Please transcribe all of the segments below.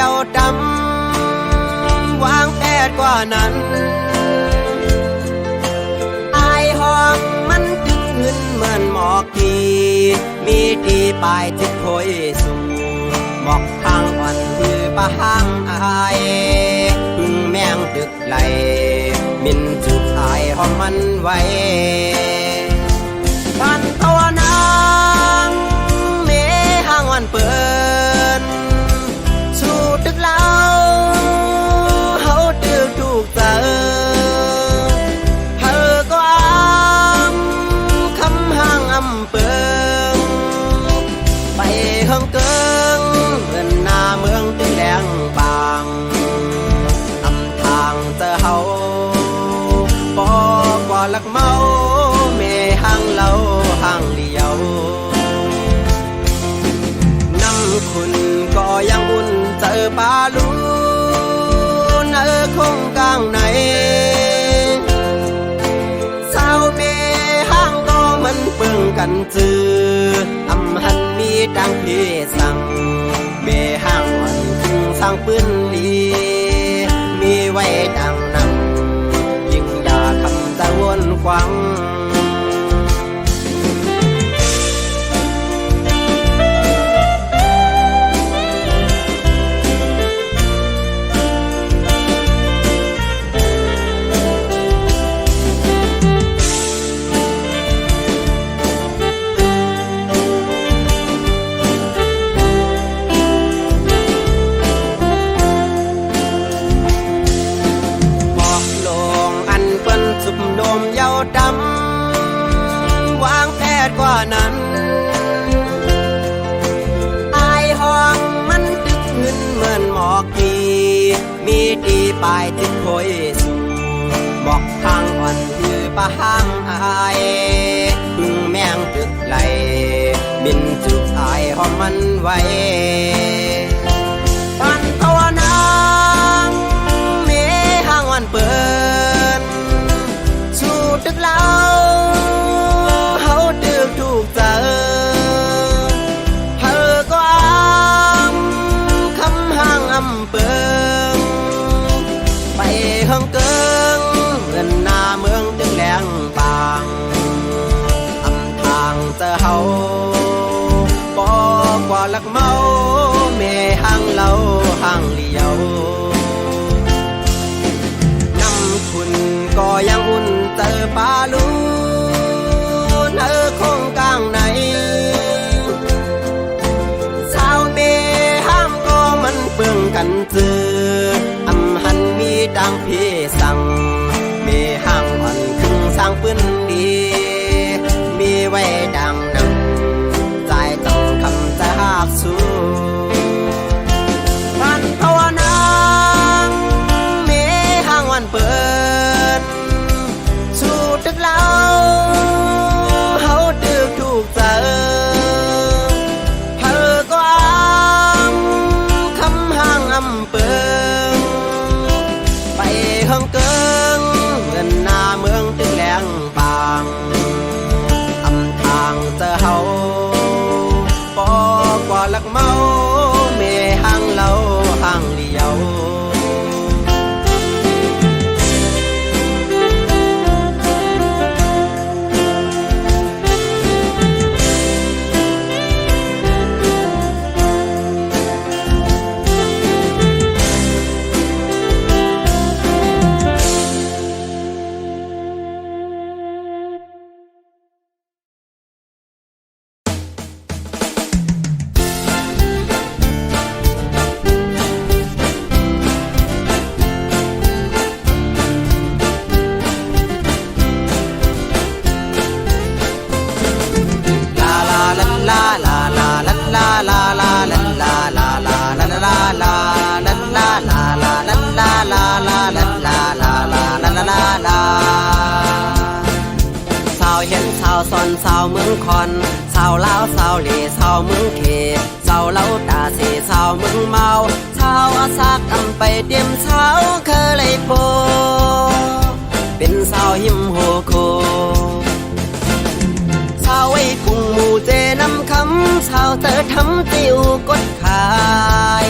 ยาวดำวางแผนกว่านั้นอายห้องมันตึงขึ้นเหมือนหมอกทีมีดีปลายจิตโพยสูงหมอกทางอ่อนคือปะห้างอายพึ่งแมงดึกไหลมินจุดอายห้องมันไว้พันตัวนางเมห้างวันเปิดสู่ตึกเล่าเฮาตึกถูกเจอเธอก็คำห้างเปิงไปเฮิงเกิงเหมือนหน้าเมืองตึงแดงบางทางเจอเฮาปอกว่าลักเมาเมห้างเล่าห้างเดียวน้ำคุณก็ยังอุ่นเจอปลาลูนคงกลางไหนสาวเมห้างก็มันเปิงกันจือหันมีดังพี่สั่งเมห้างวันถึงสร้างปืนลีมีไว้ดังนำยิ่งด่าคำตะวนควังดำวางแผนกว่านั้นอายห้องมันตึกขึ้นเหมือนหมอกทีมีดีปลายจิตโพยสูงหมอกทางอ่อนคือปะห้างอายพึ่งแมงตึกไหลบินจุกอายห้องมันไว้ปันตัวนางเมห้างวันเปิดตึกเล่าเฮาตึกถูกเจอเธอก็คำห้างเปิงไปเฮิงเกิงเหมือนหน้าเมืองตึงแดงบางทางเจอเฮาปอกว่าลักเมาเมห้างเล่าห้างเลียวน้ำคุณก็ยังอุ่นเจอปลาลูนคงกลางไหนสาวเมห้ามก็มันเปิงกันจือหันมีดังพี่สั่งเมห้างอ่อนถึงสร้างปืนดีมีไว้ดังนำใจต้องคำจะหักสู้พันตัวนางเมห้างวันเปิดตึกเล่าเฮาตึกถูกเจอเธอก็คำห้างเปิงไปเฮิงเกิงเหมือนหน้าเมืองตึงแดงบางทางเจอเฮาปอกว่าลักเมาเมห้างเล่าห้างเลียวสอนสาวเมืองคอนสาวลาวสาวเหล่สาวเมืองเขสาวเล่าตาสีสาวเมืองเมาสาวอาซากไปเตรียมสาวเคยเลยโปเป็นสาวหิมโฮโคสาวไว้กุ้งหมูเจน้ำคำสาวเตอทำติวกดขาย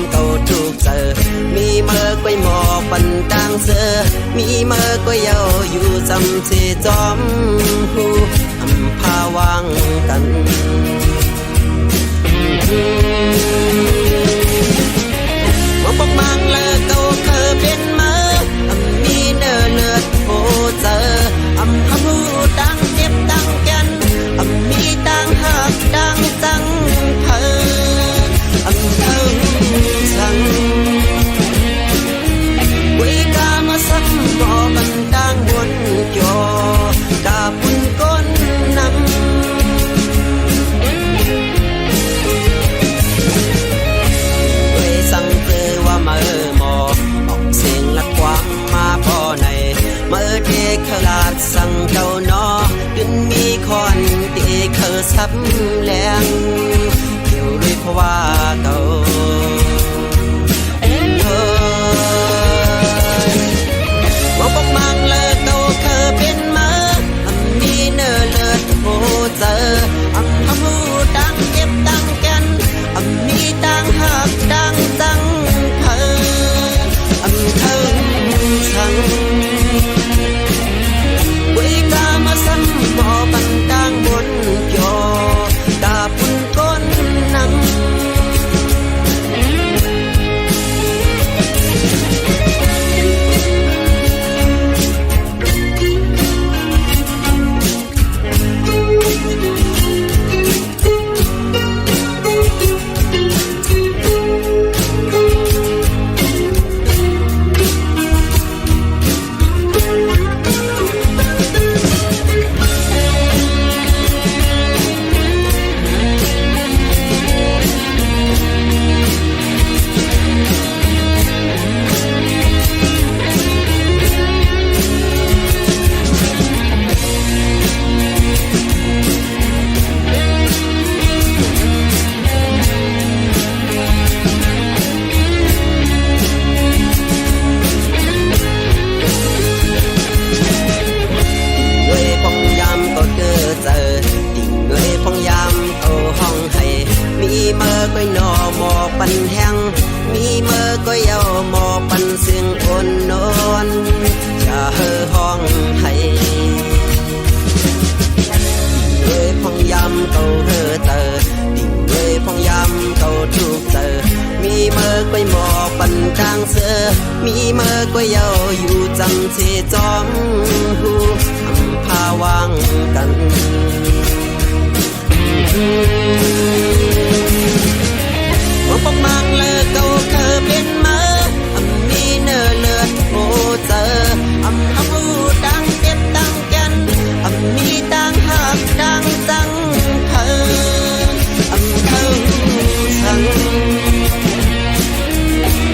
quay mò phần đang giờ mi mơ quay yêu dù dầm chỉ gióm hu âm pha vang cần một bóng mang lơ câu khờ bên mơ âm mi nơ nượt hồ giờ âm hâm hu đang tiếp đang chân âm mi đang hạc đang tăng thơ âm thơ rằng quê ca mà sắc bỏ bằng đang buồn cho cả buồn con nằm quê sang tư qua mơ mò bọc xiên lạc quang mà bò này mơ đê khờ lạt sang câu nó kinh mi con đê khờ sắp lẹn nhiều đôi hoa cầu một bóng mang lơ câu khờ bên mơ âm mi nơ lợt hồ giờ âm hâm hu đang tiếp đang chân âm mi đang hạc đang tăng thơ âm thơ rằng quê ca mà sắm bỏ bằng đang buồn cho đã buồn con nắng quay nọ mòปันแห้งมีเมื่อก็ยาวมอปันเสียงอ่อนนอนอย่าเห่อห้องให้เลยพองยำเก่าเห่อเตอดิ่งเลยพองยำเก่าทุกเตอมีเมื่อก็มอปันกลางเสือมีเมื่อก็ยาวอยู่จำเสียจอมหูอำพาวางกันmột bóng mang lơ câu khờ bên mơ âm mi nơ lượt hồ giờ âm hâm hu đang tiếp đang chân âm mi đang hạc đang tăng thơ âm thơ rằng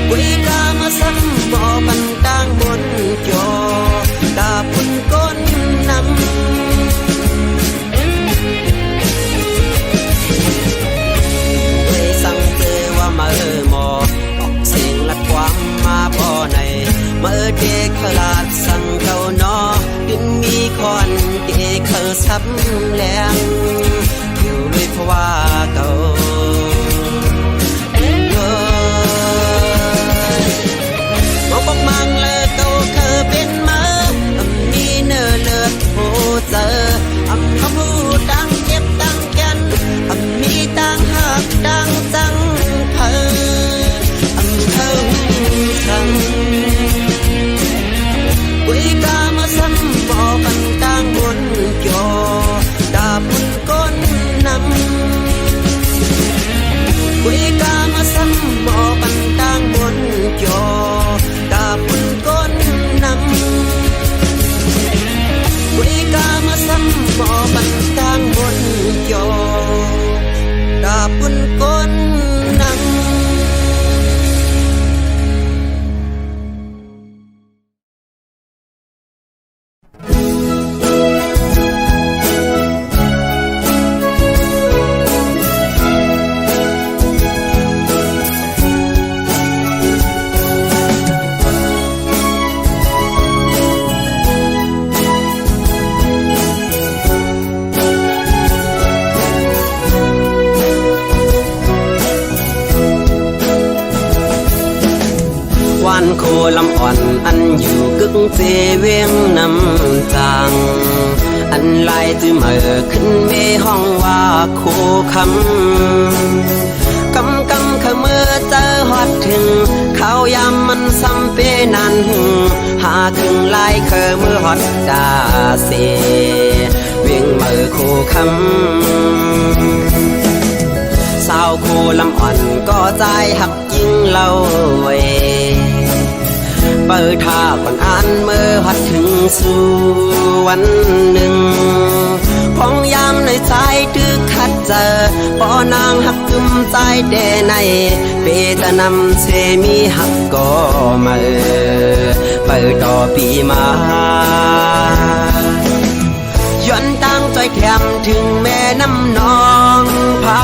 quê ca mà sắm bỏ bằng đang buồn cho đã buồn con nằm โคลำอ่อนอันอยู่กึกเจเวียงนำจางอันลายจื้อเมื่อขึ้นเมห้องว่าโคคำกำขมือเจอฮอดถึงเขายามมันซ้ำเปนันหาครึ่งลายเคอมือฮอดดาเสเวียงเมื่อโคคำสาวโคลำอ่อนก็ใจหักยิ่งเล่าไว้เปิดท่าก่อนอ่านเมื่อหัดถึงสู่วันหนึ่งพองยามในใจตึกขัดเจอปอนางหักกึมใจเดในเปตะนำเสมีหักก็มาเปิดต่อปีมาย้อนตั้งใจแถมถึงแม่น้ำนองพา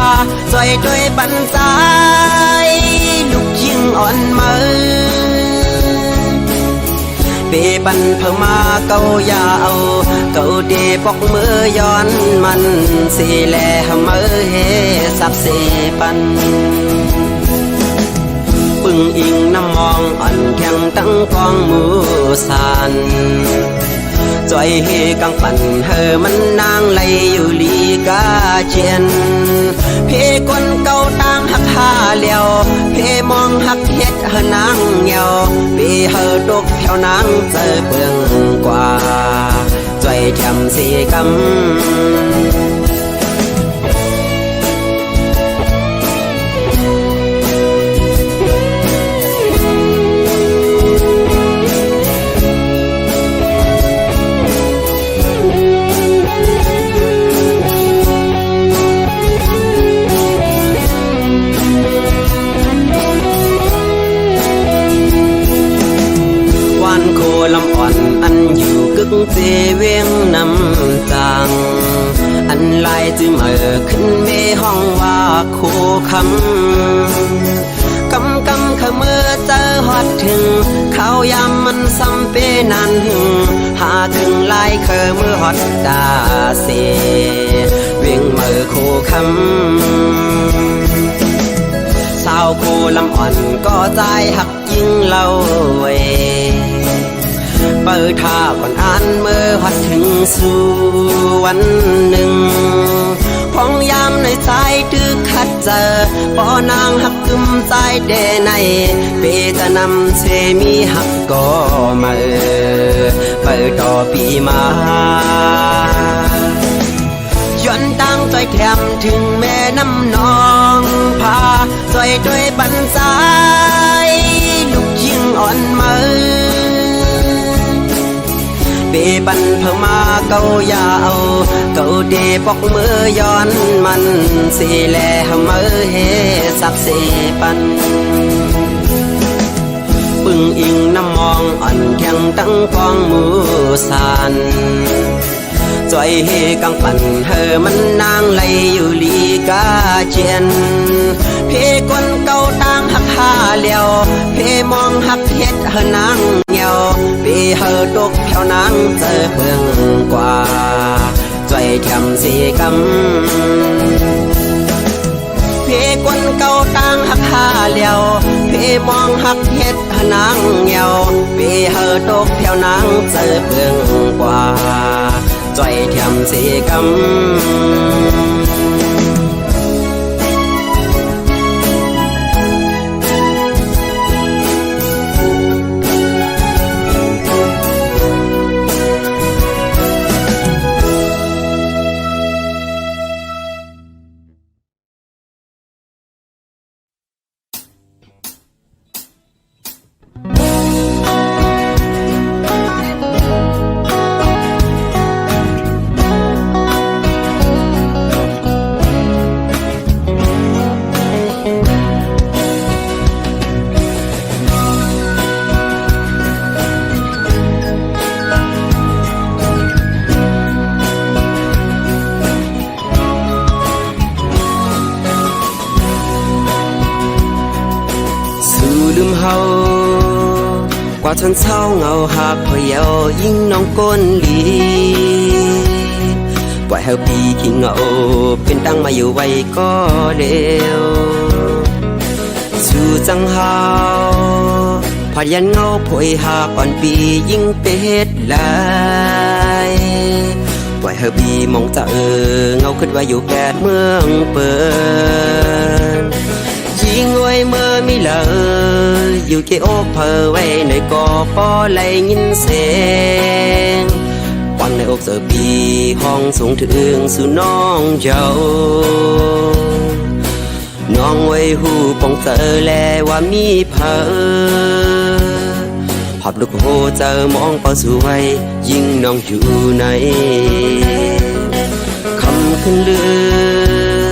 ใจด้วยบันใจลูกยิ่งอ่อนมือเปบันเพิ่มมาเกายาเอาเกาเดปอกมือย้อนมันสีแลมือเฮสับเสปันปึงอิงน้ำมองอ่อนแข็งตั้งกองมือสันจอยเฮกังปั่นเฮมันนางไหลอยู่ลีกาเจียนเพคนเก่าตั้งหักหาเลี้ยวเพมองหักเฮ็ดเฮนางเหี่ยวเพเฮตกแถวนางเจอเปลืองกว่าจอยแถมสีกำลำอ่อนอันอยู่กึกเจเวียงนำจางอันลายจื้อเมื่อขึ้นเมห้องว่าโคคำขมือเจอฮอดถึงเขายามมันซ้ำเปนันหาครึ่งลายเคอมือฮอดดาเสเวียงเมื่อโคคำสาวโคลำอ่อนก็ใจหักยิ่งเล่าไว้เปิดท่าก่อนอ่านเมื่อหัดถึงสู่วันหนึ่งพองยามในใจตึกขัดเจอปอนางหักกึมใจเดในเปตะนำเสมีหักก็มาเปิดต่อปีมาย้อนตั้งใจแถมถึงแม่น้ำนองพาใจด้วยบันใจลูกยิ่งอ่อนมือเปบันเพิ่มมาเกายาเอาเกาเดปอกมือย้อนมันสีแลมือเฮสับเสปันปึงอิงน้ำมองอ่อนแข็งตั้งกองมือสันจอยเฮกังปั่นเฮมันนางไหลอยู่ลีกาเจียนเพคนเก่าตั้งหักหาเลี้ยวเพมองหักเฮ็ดเฮนางเหี่ยวเพเฮตกแถวนางเจอเปลืองกว่าจอยแถมสีกำเพคนเก่าตั้งหักหาเลี้ยวเพมองหักเฮ็ดเฮนางเหี่ยวเพเฮตกแถวนางเจอเปลืองกว่าจอยแถมสีกำลืมเฮากว่าชนเช้าเงาหักพะเยายิ่งน้องก้นลีปล่อยเฮาปีขี้เงาเป็นตั้งมาอยู่ไว้ก็เร็วสู่จังเฮา พยันเงาพวยหาก่อนปียิ่งเป็ดลายปล่อยเฮบีมองจะเงาขึ้นไว้อยู่แปดเมืองเปิดยิงไว้เมื่อมีเลยอยู่เกโอเพอไว้ในกอปอไหลยินเสียงวันในอกเสือปีห้องสูงถึงสู่น้องเจ้าน้องไว้หูปองเจอแลว่ามีเพอภาพลูกโหเจอมองเป้าสวยยิ่งน้องอยู่ในคำขึ้นเลื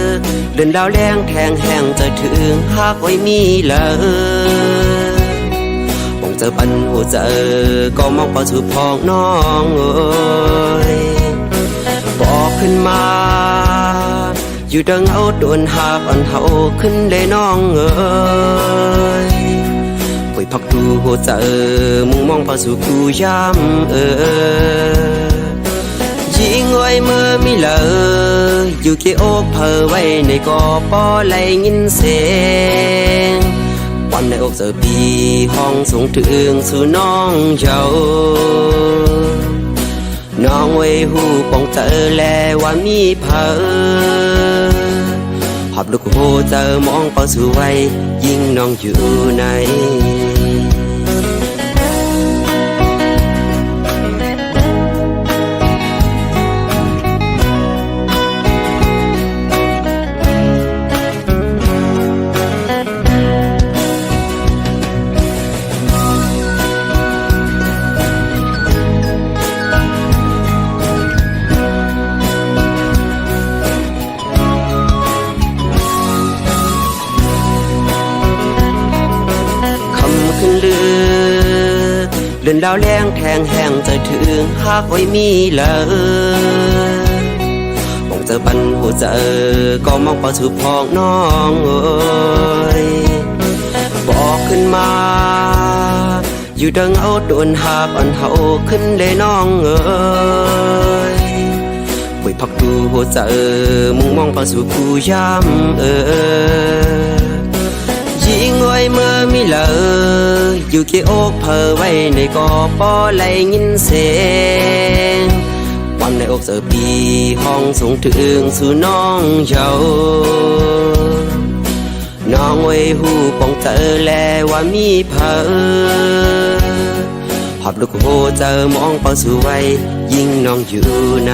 อเดินดาวแรงแทงแห้งจะถึงหากไว้มีเลยปองเจอปันหัวเจอก็มองเป้าสู่พองน้องเอ้ยบอกขึ้นมาอยู่ดังเอาโดนหากอ่อนเฮาขึ้นได้น้องเอ้ยป่วยพักดูหัวใจมุ่งมองพาสู่กูย้ำยิงไว้เมื่อมีเลยอยู่เกี่ยวเพอไว้ในกอปอไหลยินเสียงวันในอกเสือปีห้องสูงถึงสู่น้องเจ้าน้องไว้หูปองเจอแลว่ามีเพอหอบลูกโหเจอมองเป้าสวยยิ่งน้องอยู่ในเดินดาวแรงแทงแห้งจะถึงหากไว้มีเลยมองเจอปันหัวเจอก็มองเป้าสู่พองน้องเอ้ยบอกขึ้นมาอยู่ดังเอาโดนหากอ่อนเฮาขึ้นได้น้องเอ้ยป่วยพักดูหัวเจอมุ่งมองเป้าสู่กูย้ำยิงไว้เมื่อมีเลยอยู่เกี่ยวเพอไว้ในกอปอไหลยินเสียงวันในอกเสือปีห้องสูงถึงสู่น้องเจ้าน้องไว้หูปองเจอแลว่ามีเพอภาพลูกโหเจอมองเป้าสวยยิ่งน้องอยู่ใน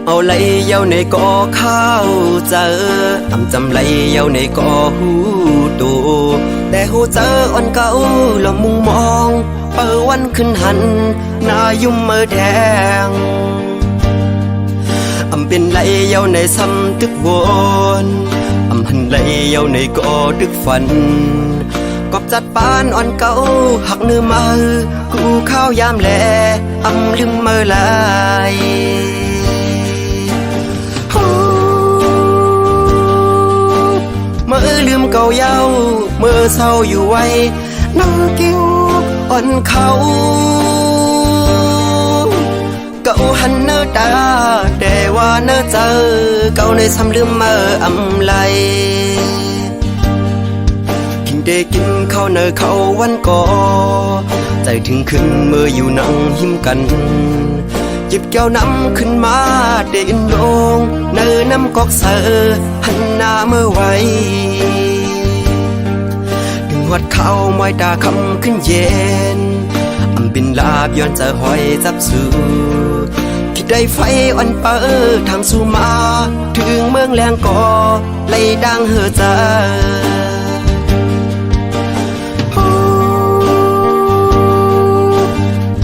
เอาไหลเย้าในกอข้าวเจอจำไหลเย้าในกอหูตูแต่หูเจออ่อนเก่าละมุงมองเปิดวันขึ้นหันหน้ายุ่มเมื่อแดงเป็นไหลเย้าในซ้ำตึกวนหันไหลเย้าในกอตึกฝันกอบจัดปานอ่อนเก่าหักเนื้อมือกูข้าวยามแลลืมเมื่อไหลเมื่อลืมเก่าเย้าเมื่อเศร้าอยู่ไว้นั่งกิ้วอ่อนเขาเก่าหันเนื้อตาแต่ว่าเนื้อเจอเก่าในซ้ำลืมเมื่อไหลกินได้กินข้าวเนื้อเขาวันก่อใจถึงขึ้นเมื่ออยู่นั่งหิมกันหยิบแก้วน้ำขึ้นมาเดินลงเนื้อน้ำกอกเสือหันหน้าเมื่อไว้ดึงหัดเข้ามอยตาคำขึ้นเย็นบินลาบย้อนจะหอยจับสู่ที่ได้ไฟอ่อนเปิดทางสู่มาถึงเมืองแรงก่อไล่ดังเหือใจ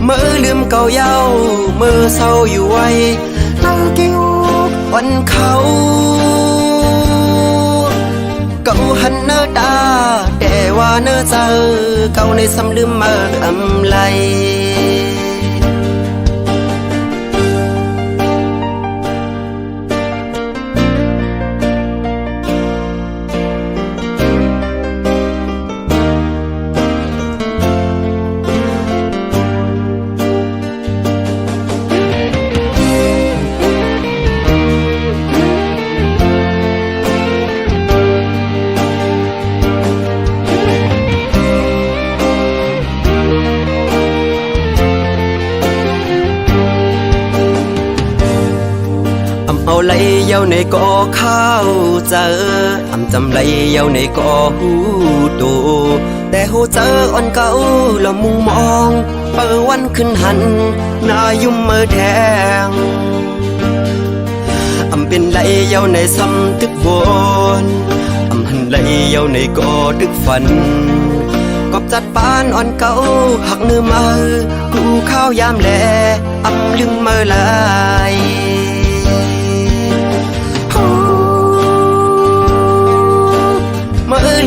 เมื่อลืมเก่าเย้าเมื่อเศร้าอยู่ไว้นั่งกิ้ววันเขา ตาแต่ว่าเนื้อเจอเก่าในซ้ำลืมมาอำไลเอาไหลเย้าในก่อข้าวเจอจำไหลเย้าในก่อหูตูแต่หูเจออ่อนเก่าละมุงมองเปิดวันขึ้นหันหน้ายุ่มมือแทงเป็นไหลเย้าในซ้ำตึกวนหันไหลเย้าในก่อตึกฝันกอบจัดปานอ่อนเก่าหักเนื้อมือกูข้าวยามแลลืมมือลาย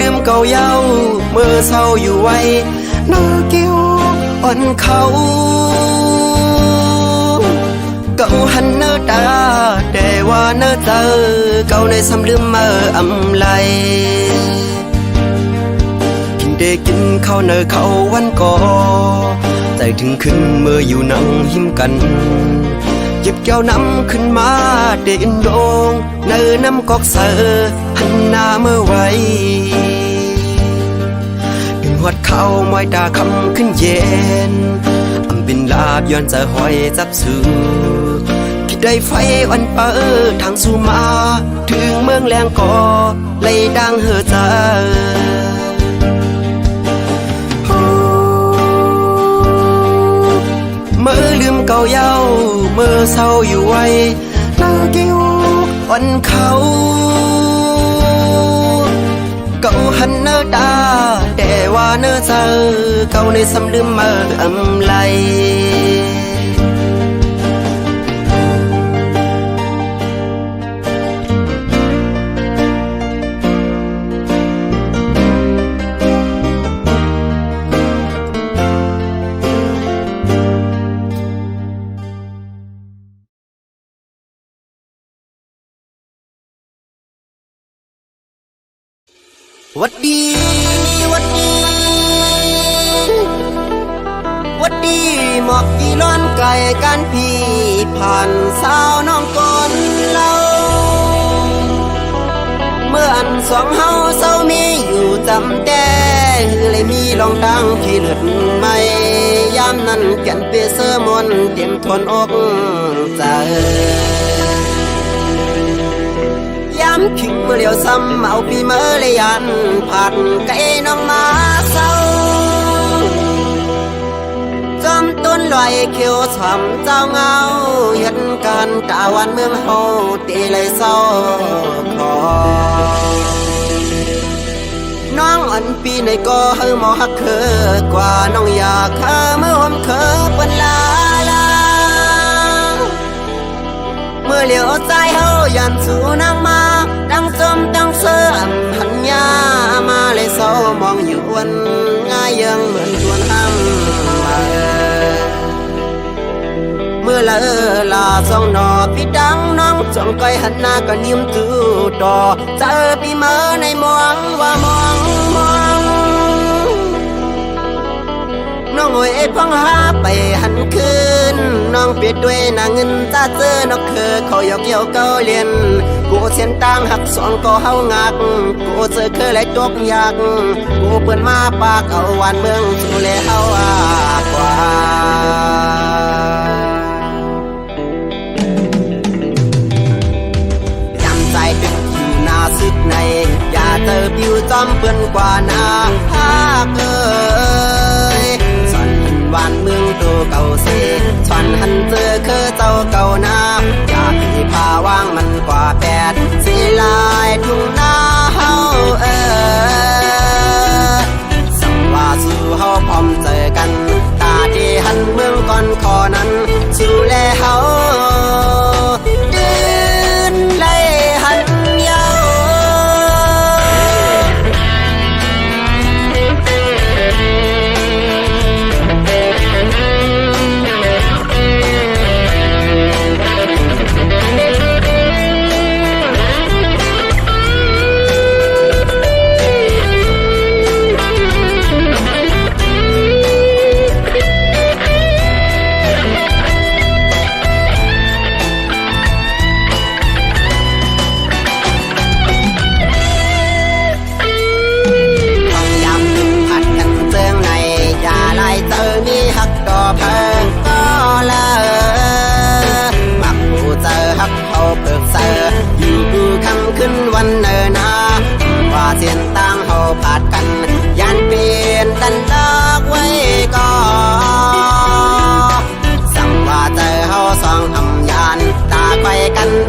ลืมเก่าเย้าเมื่อเศร้าอยู่ไว้เนื้อกิ้วอ่อนเขาเก่าหันเนื้อตาแต่ว่าเนื้อเจอเก่าในซ้ำลืมมาอำไลกินได้กินข้าวเนื้อเขาวันก่อใจถึงขึ้นเมื่ออยู่นั่งหิมกันหยิบแก้วน้ำขึ้นมาเด่นโดงเนื้อน้ำกอกเสือหันหน้าเมื่อไว้ดึงหัดเข้ามอยตาคำขึ้นเย็นเป็นลาบย้อนจะหอยจับสูคิดได้ไฟอ่อนเปิดทางสู่มาถึงเมืองแรงก่อไล่ดังเหือใจเมื่อลืมเก่าเย้าเมื่อเศร้าอยู่ไว้เนื้อกิ้วอ่อนเขาเก่าหันเนื้อตาแต่ว่าเนื้อเจอเก่าในซ้ำลืมมาอำไลวัดดีวัดดีวัดดีหมอกกี่ล้อนไก่กันพี่ผ่านสาวน้องก่อนเล่าเมื่ออันสองเฮาเศร้ามีอยู่จำแต่เลยมีลองตั้งที่เลือดไม่ยามนั้นแก่นเปเสื้อมนเต็มทนอกใจขิงเมื่อเลี้ยวซ้ำเอาพี่เมื่อเลยยันผ่านไก่น้องมาเศร้าจอมต้นลอยเขียวช้ำเจ้าเงาเห็นการตาวันเมืองเฮาตีเลยเศร้าคอน้องอันปีในก็เฮาหมอฮักเคอกว่าน้องอยากเธอเมื่อหอมเคอเป็นลาเมื่อเหลียวใจเฮายันสู่นางมาดังจมดังเสื่อมหันยามาเลยเศร้ามองอยู่วันง่ายยังเหมือนชวนห้ามเมื่อละลาสองนอพี่ดังน้องจ้องก้อยหันหน้าก็นิ่มตู้ต่อเจอพี่เมื่อในมองว่ามองน้องโวยพังหาไปหันคืนน้องเปียดด้วยนางเงินจ้าเจอนกเคอเขาหยอกเยี่ยวเกาเลียนกูเสียนตังหักสองก็เฮางักกูเจอเคยไหลตกยากกูเปิดมาปากเอาวันเมืองสู่แลเฮากว่าจำใจดึกอยู่หน้าซึกในอย่าเจอผิวจอมเปื้อนกว่าหน้าภาคเอ้ยบ้านเมืองตัวเก่าเสียฉันหันเจอคือเจ้าเก่านาอยากให้พาว่างมันกว่าแปดสีลายทุ่งนาเฮาสังว่าสู่เฮาพร้อมเจอกันตาที่หันเมืองก่อนคอนั้นสู่แลเฮาดืนไล่หันยาว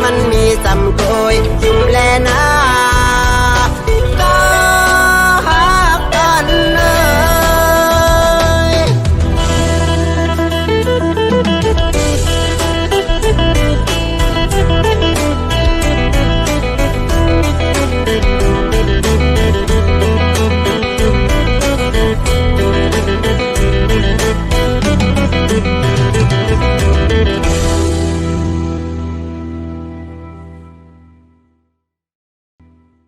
มันมีสำโกยชุ่มแลน้